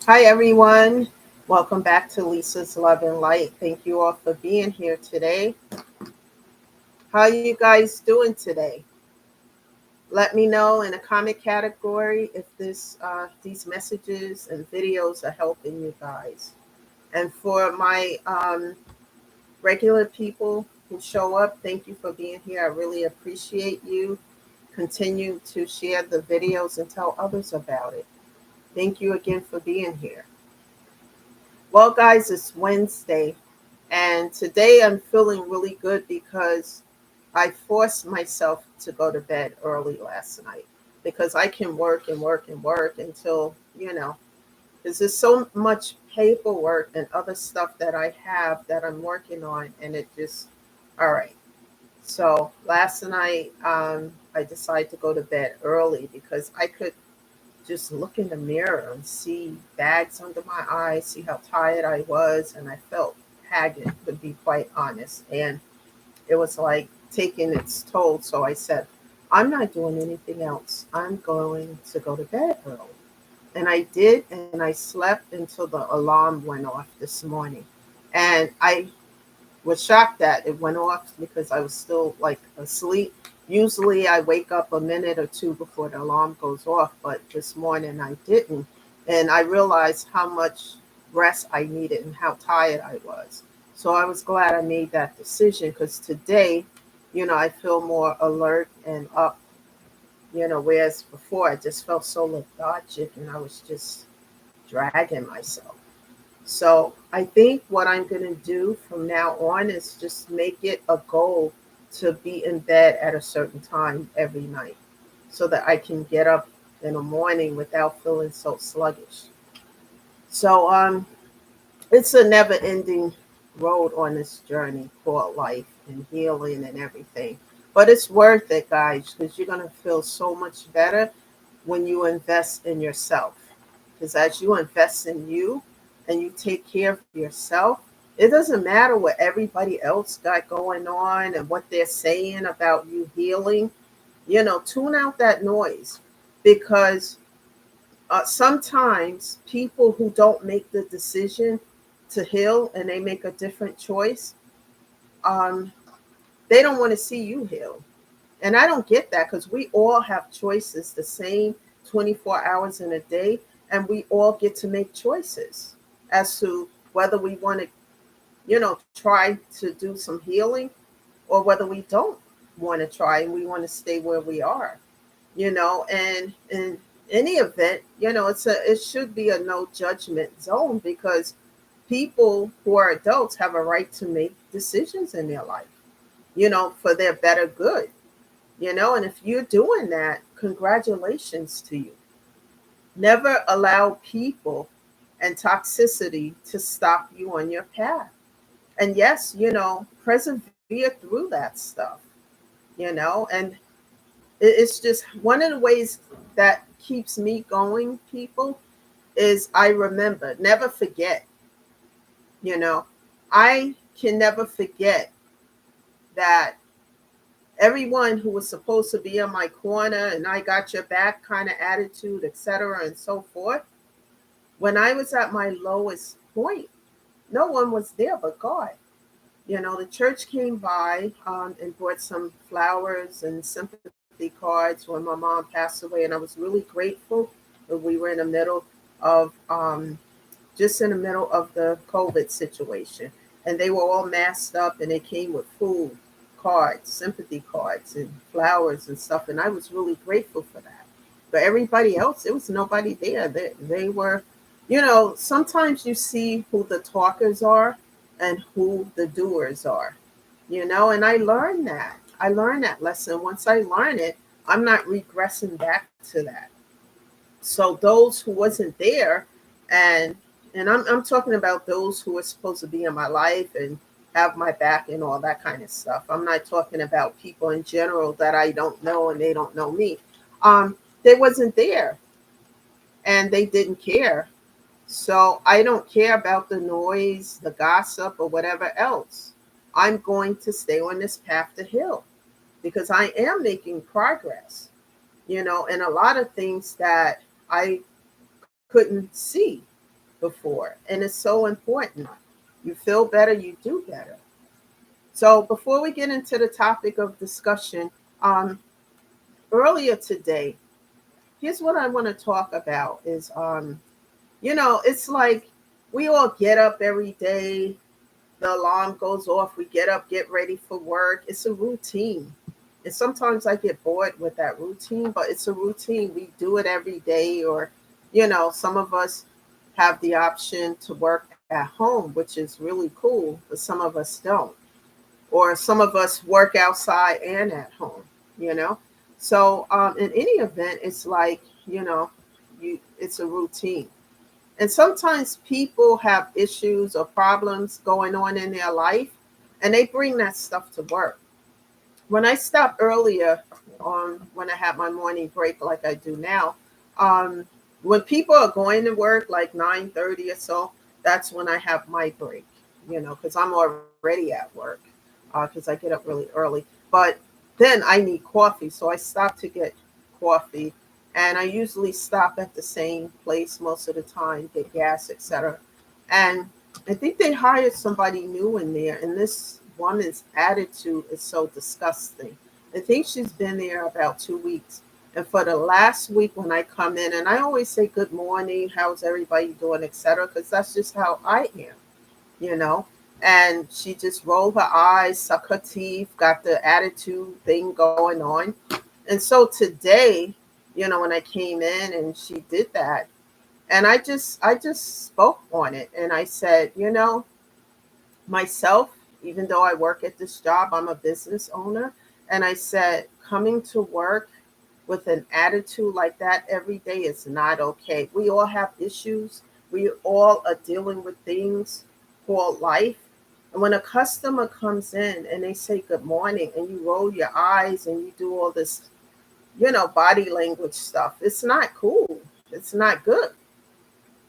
Hi, everyone. Welcome back to Lisa's Love and Light. Thank you all for being here today. How are you guys doing today? Let me know in the comment category if these messages and videos are helping you guys. And for my regular people who show up, thank you for being here. I really appreciate you. Continue to share the videos and tell others about it. Thank you again for being here. Well, guys, it's Wednesday, and today I'm feeling really good because I forced myself to go to bed early last night because I can work and work and work until, because there's so much paperwork and other stuff that I have that I'm working on, and it just, all right. So last night, I decided to go to bed early because I could just look in the mirror and see bags under my eyes, see how tired I was, and I felt haggard, to be quite honest. And it was like taking its toll. So I said, I'm not doing anything else. I'm going to go to bed early. And I did, and I slept until the alarm went off this morning. And I was shocked that it went off because I was still like asleep. Usually I wake up a minute or two before the alarm goes off, but this morning I didn't. And I realized how much rest I needed and how tired I was. So I was glad I made that decision because today, I feel more alert and up, whereas before I just felt so lethargic and I was just dragging myself. So I think what I'm going to do from now on is just make it a goal to be in bed at a certain time every night so that I can get up in the morning without feeling so sluggish. So it's a never ending road on this journey called life and healing and everything. But it's worth it, guys, because you're going to feel so much better when you invest in yourself. Because as you invest in you and you take care of yourself, it doesn't matter what everybody else got going on and what they're saying about you healing. Tune out that noise because sometimes people who don't make the decision to heal and they make a different choice, um, they don't want to see you heal. And I don't get that because we all have choices the same 24 hours in a day, and we all get to make choices as to whether we want to, try to do some healing or whether we don't want to try and we want to stay where we are, and in any event, it should be a no judgment zone because people who are adults have a right to make decisions in their life, for their better good. And if you're doing that, congratulations to you. Never allow people and toxicity to stop you on your path. And yes, persevere through that stuff, and it's just one of the ways that keeps me going, people, is I remember, never forget, you know, I can never forget that everyone who was supposed to be in my corner and I got your back kind of attitude, etc., and so forth. When I was at my lowest point, no one was there but God. The church came by and brought some flowers and sympathy cards when my mom passed away, and I was really grateful that we were in the middle of just in the middle of the COVID situation, and they were all masked up, and they came with food, cards, sympathy cards, and flowers and stuff, and I was really grateful for that. But everybody else, there was nobody there. They were, sometimes you see who the talkers are and who the doers are, and I learned that. I learned that lesson. Once I learned it, I'm not regressing back to that. So those who wasn't there, and I'm talking about those who are supposed to be in my life and have my back and all that kind of stuff. I'm not talking about people in general that I don't know and they don't know me. They wasn't there and they didn't care. So I don't care about the noise, the gossip, or whatever else. I'm going to stay on this path to heal because I am making progress, and a lot of things that I couldn't see. before. And it's so important. You feel better, you do better. So before we get into the topic of discussion, um, earlier today, here's what I want to talk about is it's like we all get up every day, the alarm goes off, we get up, get ready for work. It's a routine. And sometimes I get bored with that routine, but it's a routine. We do it every day, or, some of us have the option to work at home, which is really cool, but some of us don't. Or some of us work outside and at home, you know? So, in any event, it's like, it's a routine. And sometimes people have issues or problems going on in their life, and they bring that stuff to work. When I stopped earlier on when I had my morning break like I do now, um, when people are going to work like 9:30 or so, that's when I have my break, because I'm already at work because I get up really early. But then I need coffee, so I stop to get coffee, and I usually stop at the same place most of the time, get gas, etc. And I think they hired somebody new in there, and this woman's attitude is so disgusting. I think she's been there about 2 weeks. And for the last week when I come in, and I always say good morning, how's everybody doing, etc., because that's just how I am, you know. And she just rolled her eyes, suck her teeth, got the attitude thing going on. And so today, when I came in and she did that, and I just spoke on it, and I said, myself, even though I work at this job, I'm a business owner. And I said, coming to work with an attitude like that every day is not okay. We all have issues. We all are dealing with things called life. And when a customer comes in and they say good morning and you roll your eyes and you do all this, body language stuff, it's not cool. It's not good.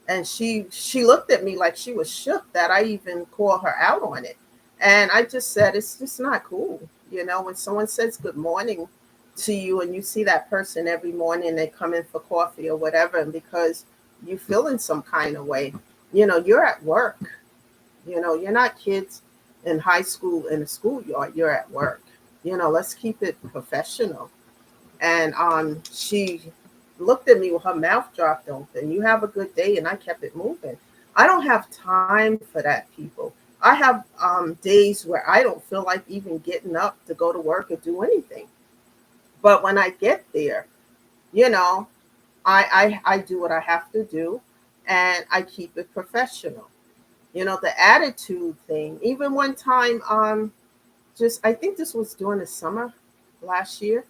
And she looked at me like she was shook that I even called her out on it. And I just said it's just not cool. When someone says good morning to you and you see that person every morning, they come in for coffee or whatever, and because you feel in some kind of way, you're at work. You're not kids in high school in a schoolyard, you're at work. Let's keep it professional. And she looked at me with her mouth dropped open. You have a good day, and I kept it moving. I don't have time for that, people. I have days where I don't feel like even getting up to go to work or do anything. But when I get there, you know, I do what I have to do, and I keep it professional. The attitude thing. Even one time, just I think this was during the summer last year,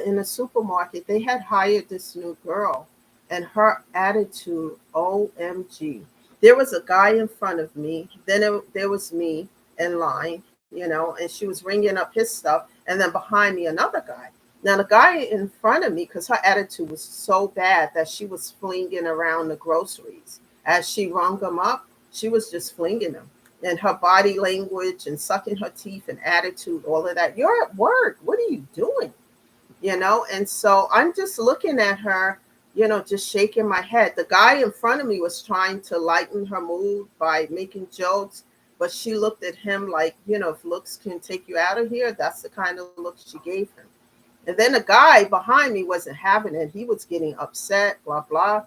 in the supermarket they had hired this new girl, and her attitude, OMG. There was a guy in front of me, then there was me in line, and she was ringing up his stuff, and then behind me another guy. Now the guy in front of me, because her attitude was so bad that she was flinging around the groceries as she rung them up, she was just flinging them, and her body language and sucking her teeth and attitude, all of that. You're at work. What are you doing? And so I'm just looking at her, just shaking my head. The guy in front of me was trying to lighten her mood by making jokes, but she looked at him like, if looks can take you out of here, that's the kind of look she gave him. And then the guy behind me wasn't having it. He was getting upset, blah blah.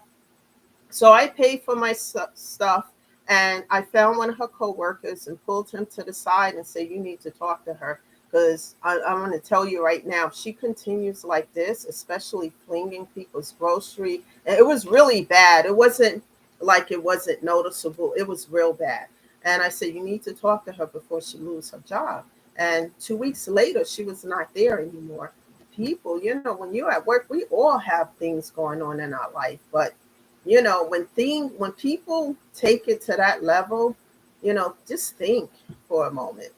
So I paid for my stuff, and I found one of her coworkers and pulled him to the side and said, "You need to talk to her, because I'm going to tell you right now, if she continues like this, especially flinging people's grocery." And it was really bad. It wasn't like it wasn't noticeable. It was real bad. And I said, "You need to talk to her before she loses her job." And 2 weeks later, she was not there anymore. People, when you're at work, we all have things going on in our life, but when people take it to that level, just think for a moment,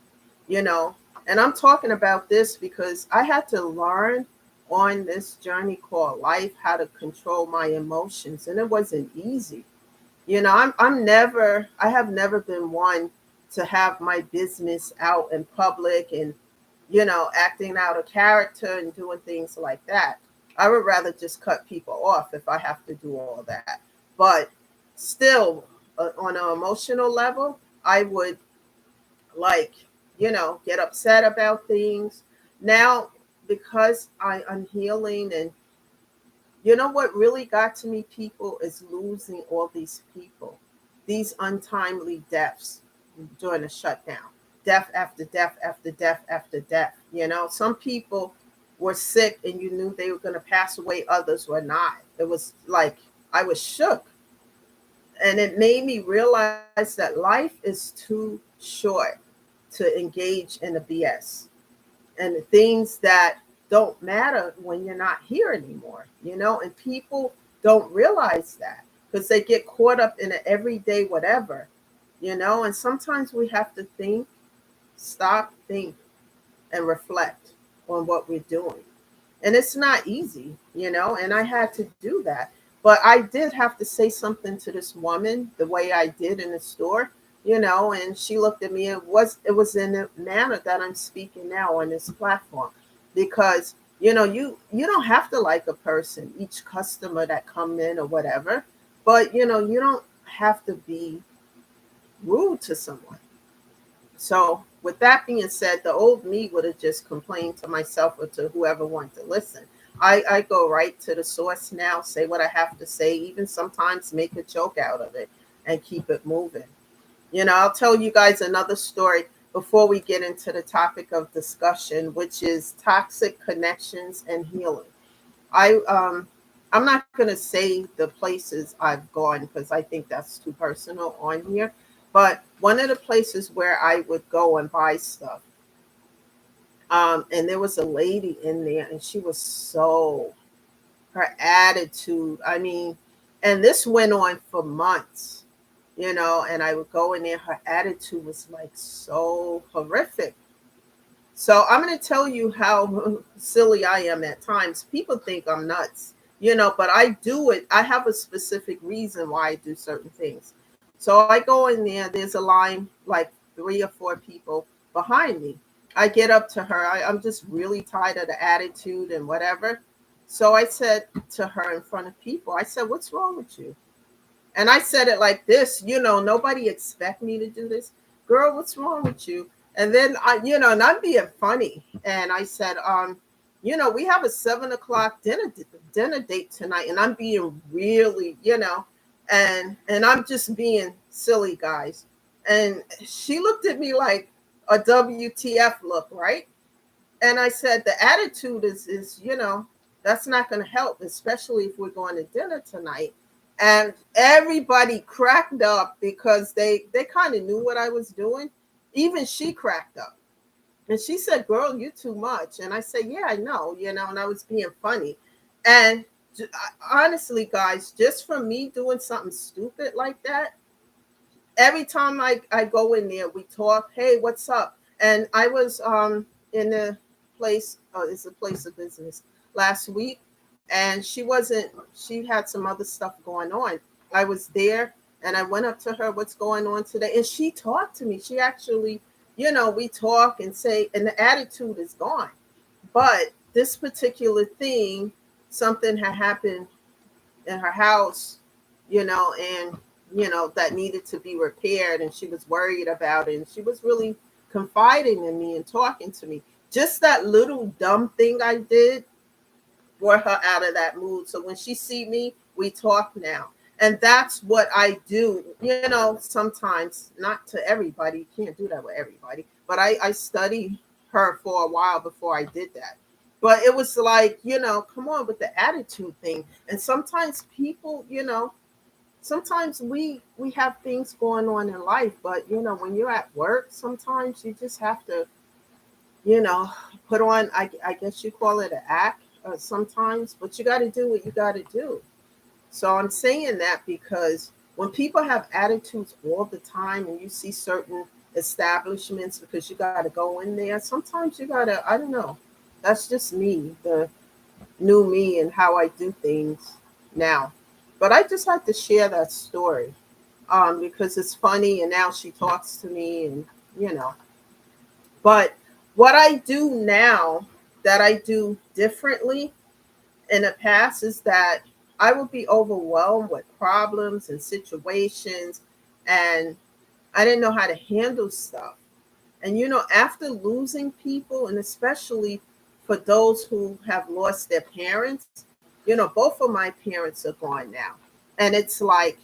you know. And I'm talking about this because I had to learn on this journey called life how to control my emotions, and it wasn't easy. I have never been one to have my business out in public and acting out of character and doing things like that. I would rather just cut people off if I have to do all that. But Still, on an emotional level, I would, like, get upset about things. Now, because I'm healing, and what really got to me, people, is losing all these people, these untimely deaths during the shutdown, death after death after death after death. Some people were sick and you knew they were going to pass away, others were not. It was like I was shook, and it made me realize that life is too short to engage in the BS and the things that don't matter when you're not here anymore, and people don't realize that because they get caught up in an everyday whatever, and sometimes we have to think, stop, think, and reflect on what we're doing. And it's not easy, and I had to do that. But I did have to say something to this woman the way I did in the store, and she looked at me. It was in the manner that I'm speaking now on this platform, because you don't have to like a person, each customer that come in or whatever, but you don't have to be rude to someone. So, with that being said, the old me would have just complained to myself or to whoever wanted to listen. I go right to the source now, say what I have to say, even sometimes make a joke out of it and keep it moving. I'll tell you guys another story before we get into the topic of discussion, which is toxic connections and healing. I I'm not going to say the places I've gone because I think that's too personal on here. But one of the places where I would go and buy stuff, and there was a lady in there, and she was so, her attitude. I mean, and this went on for months, and I would go in there. Her attitude was like so horrific. So I'm going to tell you how silly I am at times. People think I'm nuts, but I do it. I have a specific reason why I do certain things. So I go in there, there's a line like 3 or 4 people behind me. I get up to her. I'm just really tired of the attitude and whatever. So I said to her in front of people, I said, "What's wrong with you?" And I said it like this, nobody expect me to do this. "Girl, what's wrong with you?" And then and I'm being funny. And I said, we have a 7 o'clock dinner date tonight, and I'm being really, and I'm just being silly, guys. And she looked at me like a WTF look, right? And I said, the attitude is that's not going to help, especially if we're going to dinner tonight. And everybody cracked up because they kind of knew what I was doing. Even she cracked up. And she said, "Girl, you too much." And I said, "Yeah, I know, and I was being funny. And honestly, guys, just from me doing something stupid like that, every time I go in there, we talk, "Hey, what's up?" And I was in a place, it's a place of business, last week, and she had some other stuff going on. I was there, and I went up to her, "What's going on today?" And she talked to me. She actually, we talk and say, and the attitude is gone. But this particular thing, something had happened in her house, and that needed to be repaired, and she was worried about it, and she was really confiding in me and talking to me. Just that little dumb thing I did brought her out of that mood. So when she see me, we talk now. And that's what I do, sometimes, not to everybody. You can't do that with everybody. But I studied her for a while before I did that. But it was like, come on with the attitude thing. And sometimes people, sometimes we have things going on in life, but when you're at work, sometimes you just have to, you know, put on, I guess you call it an act sometimes, but you got to do what you got to do. So I'm saying that because when people have attitudes all the time and you see certain establishments because you got to go in there, sometimes you got to, I don't know. That's just me, the new me and how I do things now. But I just had to share that story because it's funny and now she talks to me and, you know. But what I do now that I do differently in the past is that I would be overwhelmed with problems and situations, and I didn't know how to handle stuff. And after losing people, and especially for those who have lost their parents, both of my parents are gone now. And it's like,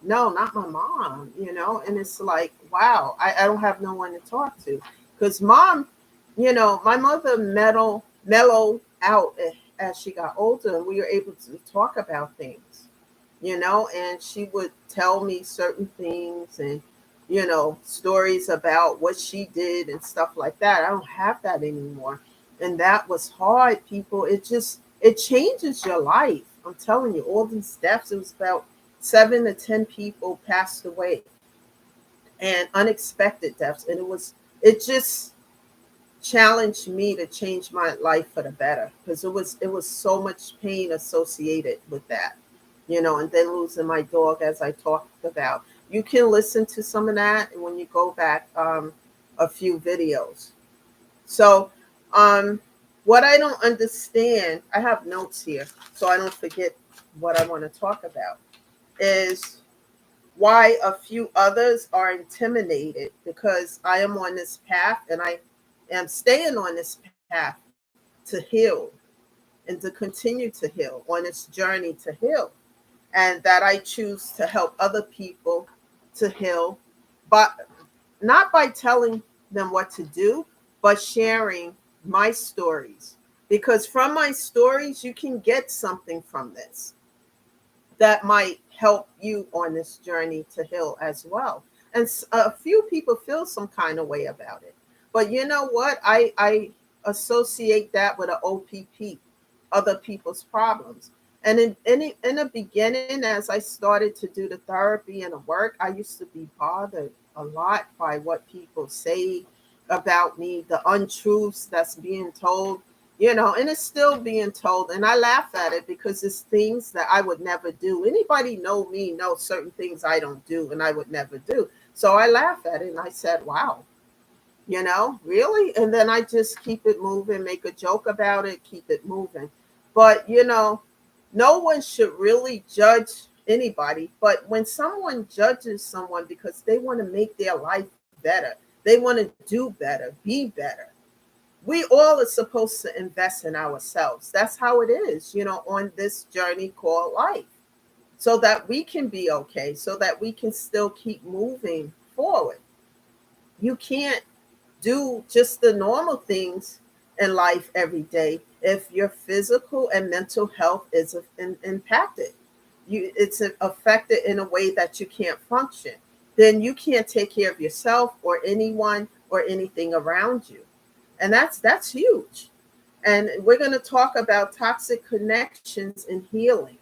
no, not my mom, and it's like, wow, I don't have no one to talk to. Because mom, my mother mellowed out as she got older, and we were able to talk about things, and she would tell me certain things and, stories about what she did and stuff like that. I don't have that anymore. And that was hard, people. It changes your life. I'm telling you, all these deaths, it was about 7 to 10 people passed away, and unexpected deaths. And it just challenged me to change my life for the better, because it was so much pain associated with that, and then losing my dog, as I talked about. You can listen to some of that when you go back a few videos. So what I don't understand, I have notes here so I don't forget what I want to talk about, is why a few others are intimidated because I am on this path, and I am staying on this path to heal and to continue to heal on this journey to heal. And that I choose to help other people to heal, but not by telling them what to do, but sharing my stories. Because from my stories, you can get something from this that might help you on this journey to heal as well. And a few people feel some kind of way about it. But you know what? I associate that with an OPP, other people's problems. And in the beginning, as I started to do the therapy and the work, I used to be bothered a lot by what people say about me, the untruths that's being told, and it's still being told. And I laugh at it because it's things that I would never do. Anybody know me, know certain things I don't do and I would never do. So I laugh at it and I said, wow, really? And then I just keep it moving, make a joke about it, keep it moving. But, no one should really judge anybody. But when someone judges someone because they want to make their life better, they want to do better, be better, we all are supposed to invest in ourselves. That's how it is, on this journey called life, so that we can be okay, so that we can still keep moving forward. You can't do just the normal things in life every day if your physical and mental health is impacted. It's affected in a way that you can't function. Then you can't take care of yourself or anyone or anything around you. And that's huge. And we're going to talk about toxic connections and healing.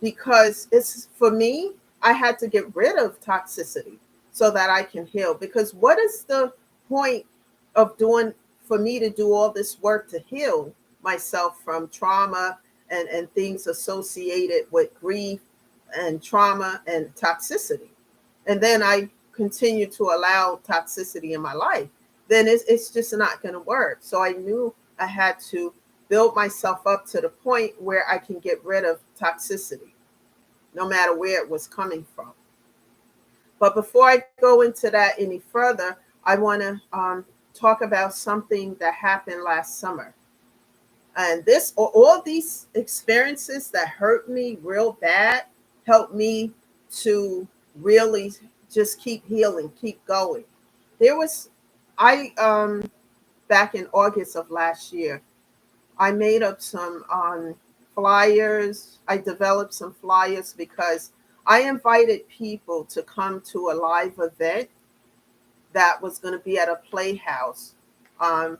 Because it's, for me, I had to get rid of toxicity so that I can heal. Because what is the point of doing, for me to do all this work to heal myself from trauma and things associated with grief and trauma and toxicity? And then I continue to allow toxicity in my life, then it's just not going to work. So I knew I had to build myself up to the point where I can get rid of toxicity, no matter where it was coming from. But before I go into that any further, I want to talk about something that happened last summer. And all these experiences that hurt me real bad helped me to really just keep healing, keep going. There was, I back in August of last year, I made up some flyers. I developed some flyers because I invited people to come to a live event that was going to be at a playhouse um,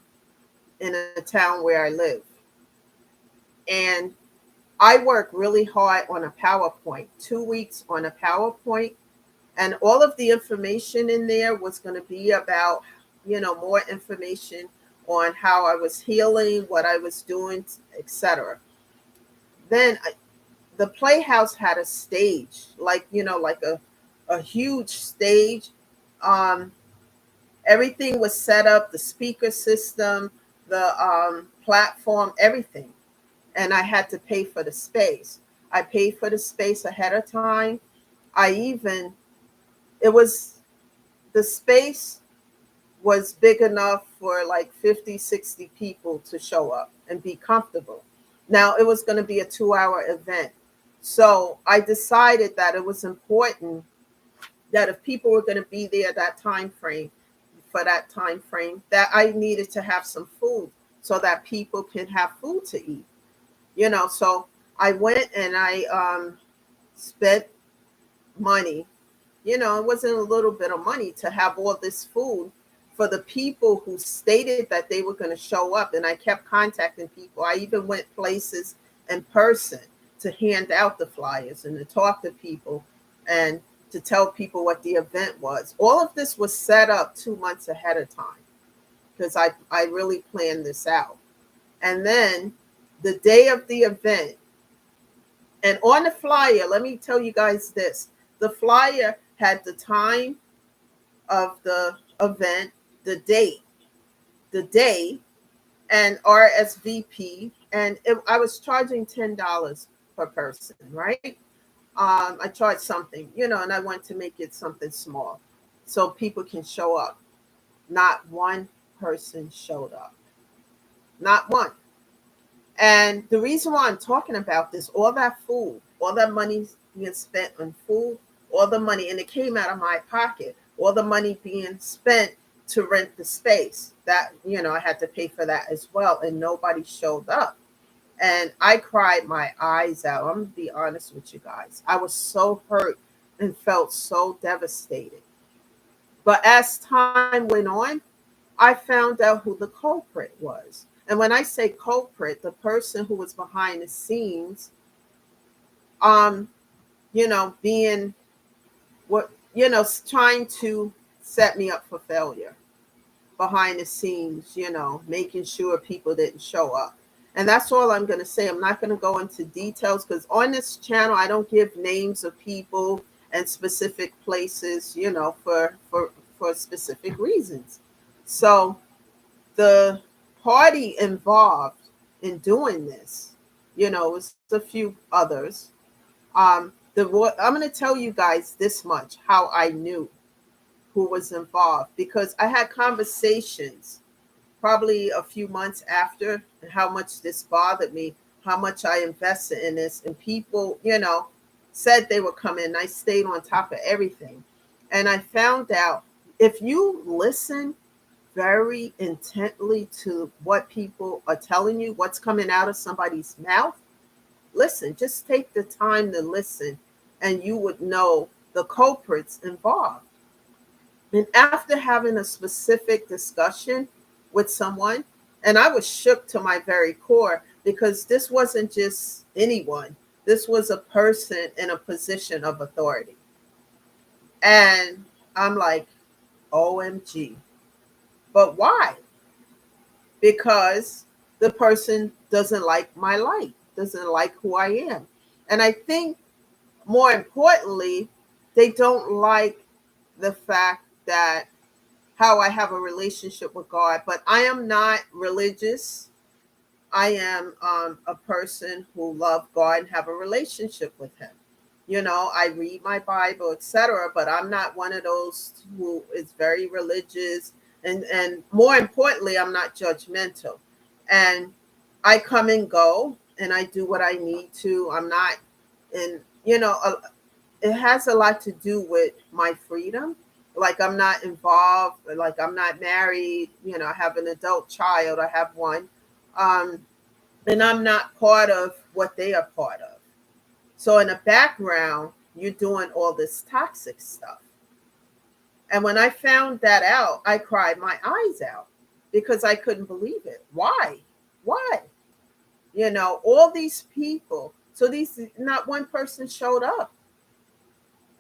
in a town where I live. And I worked really hard on a PowerPoint, 2 weeks on a PowerPoint. And all of the information in there was going to be about, more information on how I was healing, what I was doing, etc. Then the playhouse had a stage, like, like a huge stage. Um, Everything was set up, the speaker system, the platform, everything. And I had to pay for the space. I paid for the space ahead of time. I even, it was, the space was big enough for like 50, 60 people to show up and be comfortable. Now, it was going to be a 2 hour event. So I decided that it was important that if people were going to be there that time frame, for that time frame, that I needed to have some food so that people can have food to eat. So I went and I spent money. It wasn't a little bit of money to have all this food for the people who stated that they were going to show up. And I kept contacting people. I even went places in person to hand out the flyers and to talk to people and to tell people what the event was. All of this was set up 2 months ahead of time because I really planned this out. And then the day of the event, and on the flyer, let me tell you guys this, the flyer had the time of the event, the date, the day, and RSVP. And I was charging $10 per person, right? I charged something, and I want to make it something small so people can show up. Not one person showed up. Not one. And the reason why I'm talking about this, all that food, all that money being spent on food, all the money, and it came out of my pocket, all the money being spent to rent the space, that, I had to pay for that as well. And nobody showed up. And I cried my eyes out. I'm going to be honest with you guys. I was so hurt and felt so devastated. But as time went on, I found out who the culprit was. And when I say culprit, the person who was behind the scenes, um, being what, trying to set me up for failure behind the scenes, making sure people didn't show up. And that's all I'm going to say. I'm not going to go into details because on this channel, I don't give names of people and specific places, for specific reasons. So the party involved in doing this, was a few others. I'm going to tell you guys this much, how I knew who was involved, because I had conversations probably a few months after and how much this bothered me, how much I invested in this, and people, said they were coming. I stayed on top of everything. And I found out if you listen very intently to what people are telling you, what's coming out of somebody's mouth, listen, just take the time to listen, and you would know the culprits involved. And after having a specific discussion with someone, and I was shook to my very core because this wasn't just anyone, this was a person in a position of authority. And I'm like, OMG. But why? Because the person doesn't like my light, doesn't like who I am. And I think more importantly, they don't like the fact that how I have a relationship with God. But I am not religious. I am a person who loves God and have a relationship with him. I read my Bible, etc. But I'm not one of those who is very religious. And more importantly, I'm not judgmental. And I come and go and I do what I need to. I'm not in, it has a lot to do with my freedom. Like I'm not involved, like I'm not married, I have an adult child, I have one. And I'm not part of what they are part of. So in the background, you're doing all this toxic stuff. And when I found that out, I cried my eyes out because I couldn't believe it. Why? Why? All these people. So not one person showed up.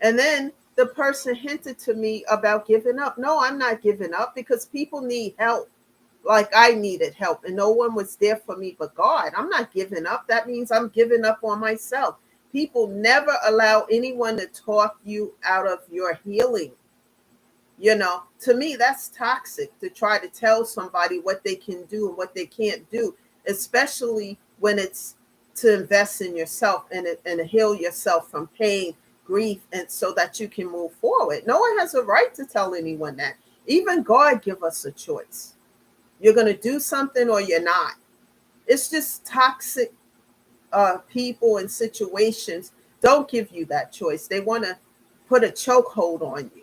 And then the person hinted to me about giving up. No, I'm not giving up because people need help. Like I needed help and no one was there for me but God. I'm not giving up. That means I'm giving up on myself. People never allow anyone to talk you out of your healing. To me, that's toxic to try to tell somebody what they can do and what they can't do, especially when it's to invest in yourself and heal yourself from pain, grief, and so that you can move forward. No one has a right to tell anyone that. Even God give us a choice. You're going to do something or you're not. It's just toxic people and situations don't give you that choice. They want to put a chokehold on you.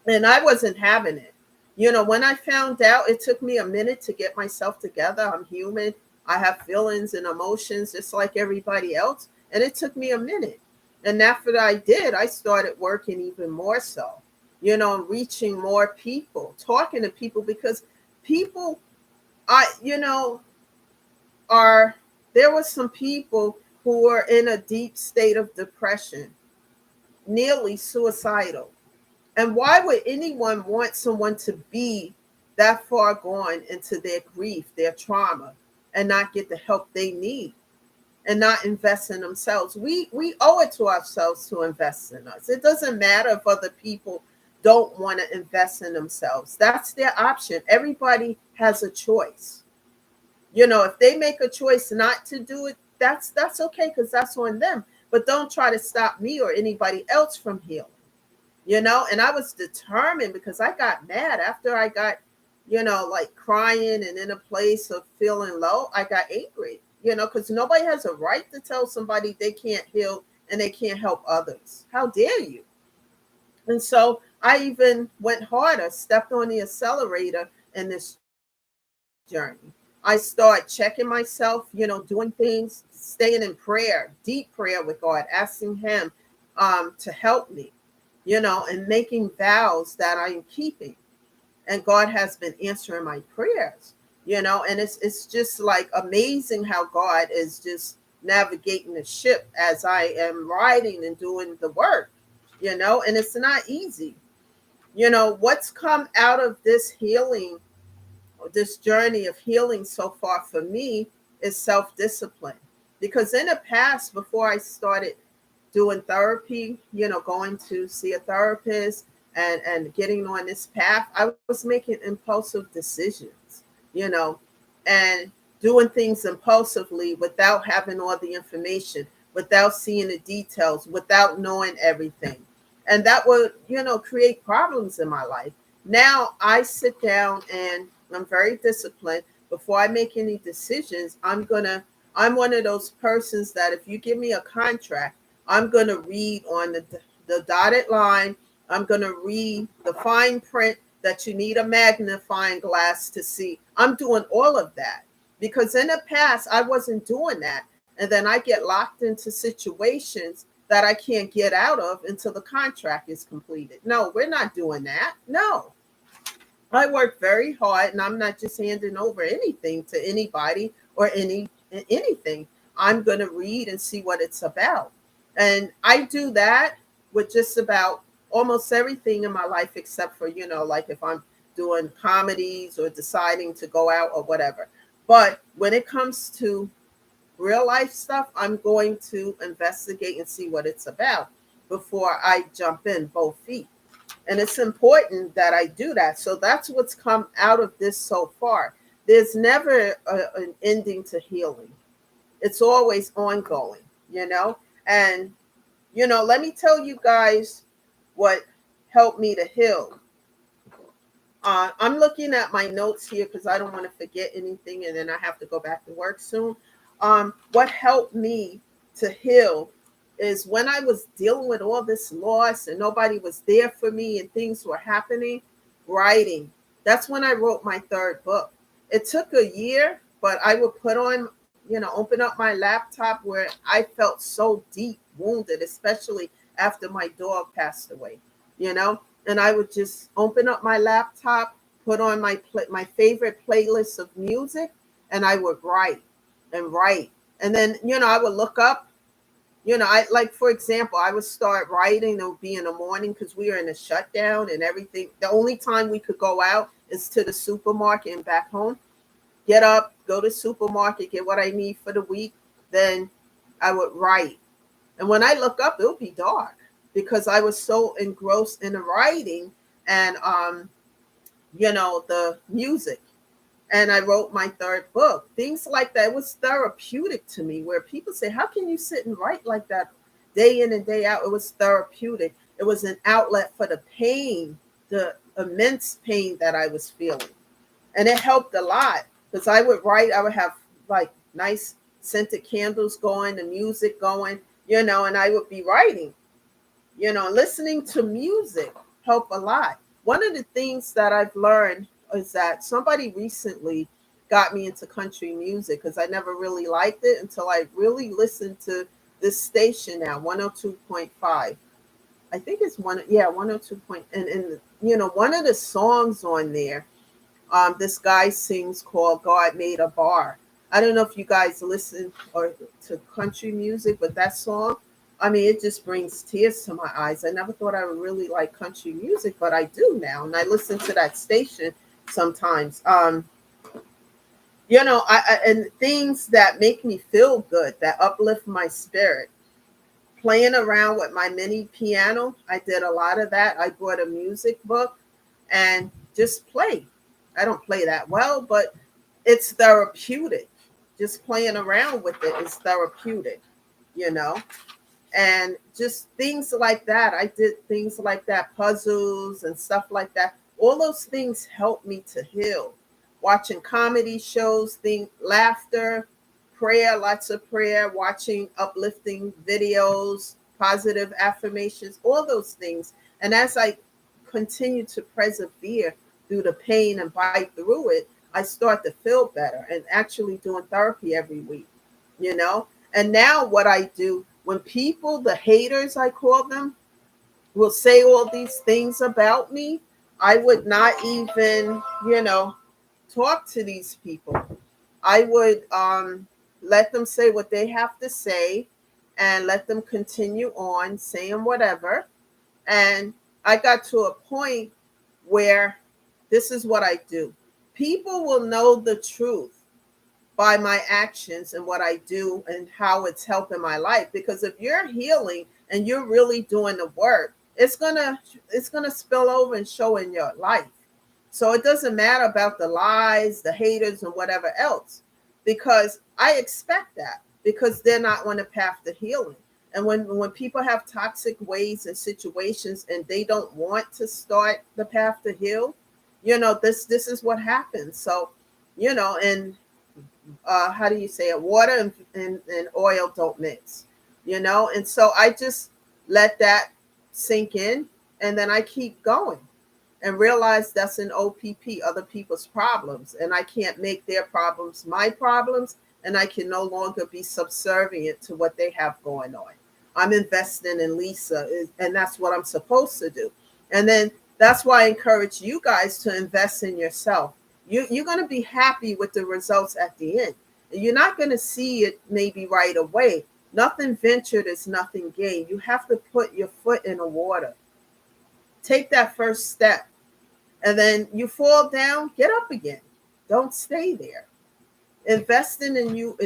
And I wasn't having it. When I found out, it took me a minute to get myself together. I'm human. I have feelings and emotions just like everybody else. And it took me a minute. And after I did, I started working even more so, reaching more people, talking to people, because people, are, there were some people who were in a deep state of depression, nearly suicidal. And why would anyone want someone to be that far gone into their grief, their trauma, and not get the help they need and not invest in themselves? We owe it to ourselves to invest in us. It doesn't matter if other people don't want to invest in themselves. That's their option. Everybody has a choice. If they make a choice not to do it, that's okay, because that's on them. But don't try to stop me or anybody else from healing. And I was determined, because I got mad after I got, like crying and in a place of feeling low. I got angry, because nobody has a right to tell somebody they can't heal and they can't help others. How dare you? And so I even went harder, stepped on the accelerator in this journey. I started checking myself, doing things, staying in prayer, deep prayer with God, asking Him to help me, and making vows that I am keeping. And God has been answering my prayers, and it's just like amazing how God is just navigating the ship as I am riding and doing the work, and it's not easy. What's come out of this journey of healing so far for me is self-discipline. Because in the past, before I started doing therapy, going to see a therapist and getting on this path, I was making impulsive decisions, you know, and doing things impulsively without having all the information, without seeing the details, without knowing everything. And that would, create problems in my life. Now I sit down and I'm very disciplined. Before I make any decisions, I'm one of those persons that if you give me a contract, I'm going to read on the dotted line. I'm going to read the fine print that you need a magnifying glass to see. I'm doing all of that because in the past, I wasn't doing that. And then I get locked into situations that I can't get out of until the contract is completed. No, we're not doing that. No, I work very hard and I'm not just handing over anything to anybody or anything. I'm going to read and see what it's about. And I do that with just about almost everything in my life, except for, like if I'm doing comedies or deciding to go out or whatever. But when it comes to real life stuff, I'm going to investigate and see what it's about before I jump in both feet. And it's important that I do that. So that's what's come out of this so far. There's never an ending to healing. It's always ongoing. And, let me tell you guys what helped me to heal. I'm looking at my notes here because I don't want to forget anything and then I have to go back to work soon. What helped me to heal is when I was dealing with all this loss and nobody was there for me and things were happening, writing. That's when I wrote my third book. It took a year, but I would open up my laptop where I felt so deep wounded, especially after my dog passed away, and I would just open up my laptop, put on my favorite playlist of music, and I would write and write. And then, I would look up. I like, for example, I would start writing. It would be in the morning because we were in a shutdown and everything. The only time we could go out is to the supermarket and back home. Get up, go to the supermarket, get what I need for the week. Then I would write. And when I look up, it would be dark because I was so engrossed in the writing and, the music. And I wrote my third book. Things like that. It was therapeutic to me, where people say, how can you sit and write like that day in and day out? It was therapeutic. It was an outlet for the pain, the immense pain that I was feeling. And it helped a lot because I would write, I would have like nice scented candles going, the music going, and I would be writing, listening to music help a lot. One of the things that I've learned is that somebody recently got me into country music because I never really liked it until I really listened to this station now, 102.5. I think it's 102 point, and one of the songs on there, this guy sings called God Made a Bar. I don't know if you guys listen or to country music, but that song, I mean, it just brings tears to my eyes. I never thought I would really like country music, but I do now, and I listen to that station sometimes. And things that make me feel good, that uplift my spirit. Playing around with my mini piano, I did a lot of that. I bought a music book and just play. I don't play that well, but it's therapeutic. Just playing around with it is therapeutic, you know? And just things like that. I did things like that, puzzles and stuff like that. All those things help me to heal. Watching comedy shows, laughter, prayer, lots of prayer, watching uplifting videos, positive affirmations, all those things. And as I continue to persevere through the pain and bite through it, I start to feel better and actually doing therapy every week, you know? And now what I do when people, the haters, I call them, will say all these things about me, I would not even, talk to these people. I would let them say what they have to say and let them continue on saying whatever. And I got to a point where this is what I do. People will know the truth by my actions and what I do and how it's helping my life. Because if you're healing and you're really doing the work, it's gonna spill over and show in your life. So it doesn't matter about the lies, the haters, and whatever else, because I expect that because they're not on the path to healing. And when people have toxic ways and situations and they don't want to start the path to heal, this is what happens. So, and how do you say it? Water and oil don't mix, and so I just let that sink in and then I keep going and realize that's an OPP, other people's problems, and I can't make their problems my problems, and I can no longer be subservient to what they have going on. I'm investing in Lisa, and that's what I'm supposed to do. And then that's why I encourage you guys to invest in yourself. You're going to be happy with the results at the end. You're not going to see it maybe right away. Nothing ventured is nothing gained. You have to put your foot in the water. Take that first step. And then you fall down, get up again. Don't stay there. Investing in you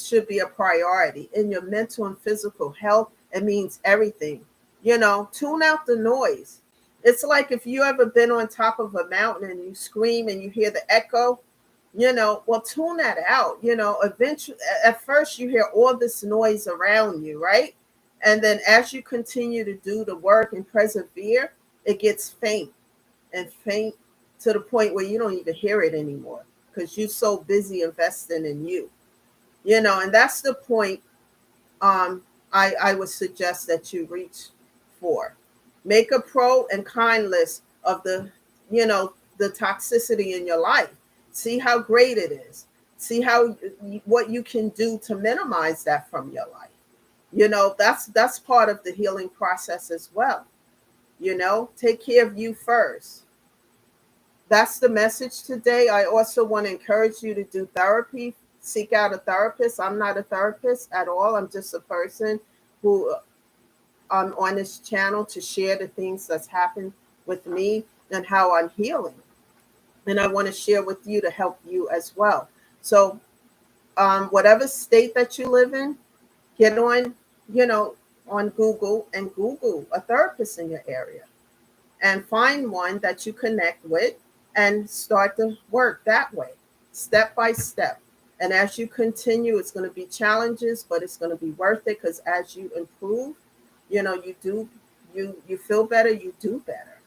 should be a priority. In your mental and physical health, it means everything. Tune out the noise. It's like if you ever been on top of a mountain and you scream and you hear the echo, well, tune that out. Eventually, at first you hear all this noise around you, right? And then as you continue to do the work and persevere, it gets faint and faint to the point where you don't even hear it anymore because you're so busy investing in you, and that's the point I would suggest that you reach for. Make a pro and con list of the toxicity in your life. See how great it is. See what you can do to minimize that from your life. That's part of the healing process as well. Take care of you first. That's the message today. I also want to encourage you to do therapy. Seek out a therapist. I'm not a therapist at all. I'm just a person who I'm on this channel to share the things that's happened with me and how I'm healing. And I want to share with you to help you as well. So whatever state that you live in, get on Google and Google a therapist in your area and find one that you connect with and start to work that way. step by step. And as you continue, it's going to be challenges, but it's going to be worth it, because as you improve, you feel better, you do better.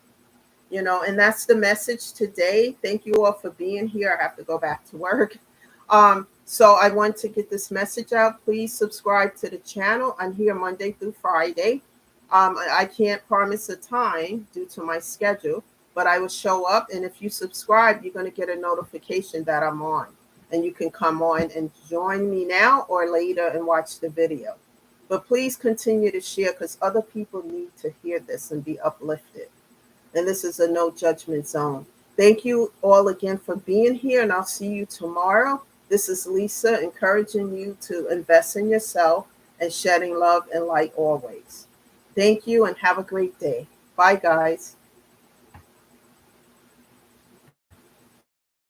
And that's the message today. Thank you all for being here. I have to go back to work. So I want to get this message out. Please subscribe to the channel. I'm here Monday through Friday. I can't promise a time due to my schedule, but I will show up. And if you subscribe, you're going to get a notification that I'm on. And you can come on and join me now or later and watch the video. But please continue to share, because other people need to hear this and be uplifted. And this is a no judgment zone. Thank you all again for being here, and I'll see you tomorrow. This is Lisa, encouraging you to invest in yourself and shedding love and light always. Thank you, and have a great day. Bye, guys.